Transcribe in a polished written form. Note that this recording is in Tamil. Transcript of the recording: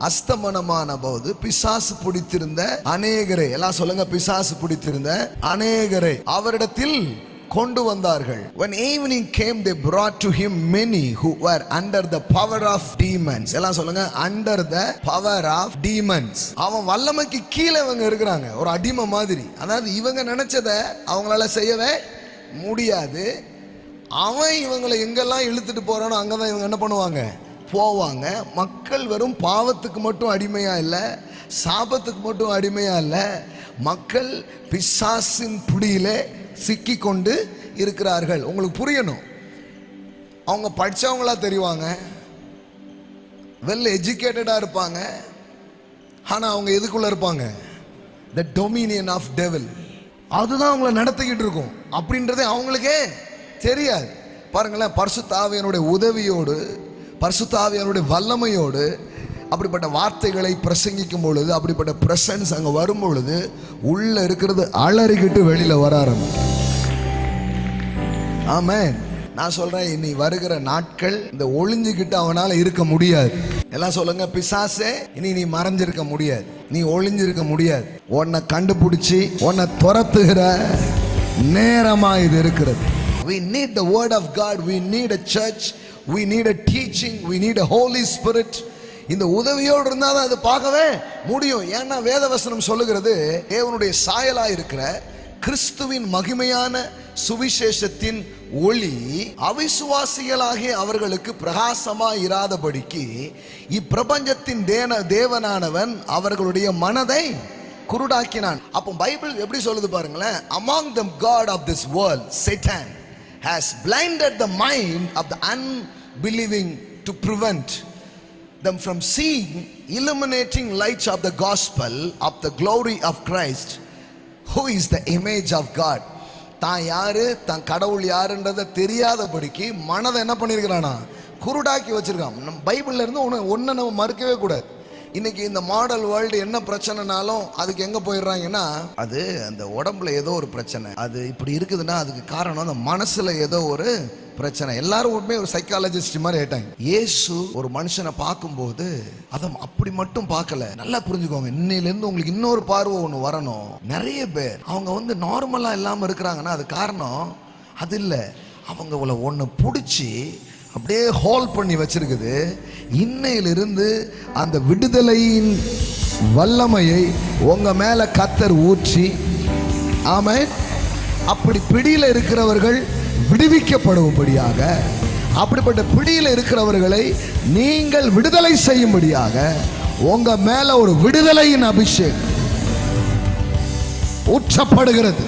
அஸ்தமனமான போது பிசாசு பிடித்திருந்த அநேகரை, எல்லாம் சொல்லுங்க, பிசாசு பிடித்திருந்த அநேகரை அவரிடத்தில் கொண்டு வந்தார்கள். When evening came, they brought to him many who were under the power of demons. எல்லாம் சொல்லுங்க, under the power of demons. அவன் வல்லமைக்கு கீழே இவங்க இருக்கிறாங்க, ஒரு அடிமை மாதிரி. அதாவது இவங்க நினைச்சதை அவங்களால செய்யவே முடியாது. அவன் இவங்களை எங்கெல்லாம் இழுத்துட்டு போறானோ அங்கதான் இவங்க என்ன பண்ணுவாங்க, போவாங்க. மக்கள் வெறும் பாவத்துக்கு மட்டும் அடிமையா இல்லை, சாபத்துக்கு மட்டும் அடிமையா இல்லை, மக்கள் பிசாசின் பிடியிலே சிக்கி கொண்டு இருக்கிறார்கள். உங்களுக்கு புரியணும், அவங்க படிச்சவங்களா தெரிவாங்க, வெல் எஜுகேட்டடா இருப்பாங்க, ஆனா அவங்க எதுக்குள்ள இருப்பாங்க, the dominion of devil. அதுதான் அவங்களை நடத்திக்கிட்டு இருக்கும் அப்படின்றதே அவங்களுக்கே தெரியாது. பாருங்களேன், பரிசுத்த ஆவியானுடைய உதவியோடு, பரிசுத்த ஆவியானுடைய வல்லமையோடு அப்படிப்பட்ட வார்த்தைகளை பிரசங்கிக்கும் பொழுது, அப்படிப்பட்ட பிரசன்ஸ் அங்க வரும் பொழுது உள்ள இருக்கிறது அலறிக்கிட்டு வெளியில வர ஆரம்பிக்கும். ஆமென். நான் சொல்றேன், இனி வருகிற நாட்கள் இந்த ஒளிஞ்சுக்கிட்டு அவனால இருக்க முடியாது. எல்லாம் சொல்லுங்க, பிசாசே இனி நீ மறைஞ்சிருக்க முடியாது, நீ ஒளிஞ்சிருக்க முடியாது. உன்னை கண்டுபிடிச்சி உன்னை துரத்துகிற நேரமா இது இருக்கிறது. We need the word of God, we need a church, we need a teaching, we need a Holy Spirit. இந்த உதவியோடு இருந்தால் தான் அது பார்க்கவே முடியும். ஏன்னா வேதவசனம் சொல்லுகிறது, தேவனுடைய சாயலா இருக்கிற கிறிஸ்துவின் மகிமையான சுவிசேஷத்தின் ஒளி அவிசுவாசிகளாகிய அவர்களுக்கு பிரகாசமாய் இராதபடிக்கு இப்பிரபஞ்சத்தின் தேவனானவன் அவர்களுடைய மனதை குருடாக்கினான். அப்போ பைபிள் எப்படி சொல்லுது பாருங்களேன், among them God of this world, Satan, has blinded the mind of the unbelieving to prevent them from seeing illuminating lights of the gospel of the glory of Christ, who is the image of God. தான் யாரு, தான் கடவுள் யாருன்றதை தெரியாதபடிக்கு மனதை என்ன பண்ணியிருக்கிறானா, குருடாக்கி வச்சிருக்கான். நம்ம பைபிள்ல இருந்து ஒன்றை நம்ம மறுக்கவே கூடாது. இன்னைக்கு இந்த மாடல் வேர்ல்டு என்ன பிரச்சனைனாலும் அதுக்கு எங்க போயிடுறாங்கன்னா, அது அந்த உடம்புல ஏதோ ஒரு பிரச்சனை, அது இப்படி இருக்குதுன்னா அதுக்கு காரணம் அந்த மனசுல ஏதோ ஒரு பிரச்சனை. எல்லாரும் உண்மை ஒரு சைக்காலஜிஸ்ட் மாதிரி ஆயிட்டாங்க. இயேசு ஒரு மனுஷனை பார்க்கும்போது அதை அப்படி மட்டும் பார்க்கல. நல்லா புரிஞ்சுக்கோங்க, இன்னையிலேருந்து உங்களுக்கு இன்னொரு பார்வை ஒன்று வரணும். நிறைய பேர் அவங்க நார்மலா இல்லாம இருக்கிறாங்கன்னா அது காரணம் அது இல்லை, அவங்கள ஒன்று பிடிச்சி அப்படியே ஹோல் பண்ணி வச்சிருக்குது. இன்னையிலிருந்து அந்த விடுதலையின் வல்லமையை உங்க மேல கர்த்தர் ஊற்றி, ஆமென், அப்படி பிடியில இருக்கிறவர்கள் விடுவிக்கப்படும்படியாக, அப்படிப்பட்ட பிடியில இருக்கிறவர்களை நீங்கள் விடுதலை செய்யும்படியாக உங்க மேல ஒரு விடுதலையின் அபிஷேகம் ஊற்றப்படுகிறது.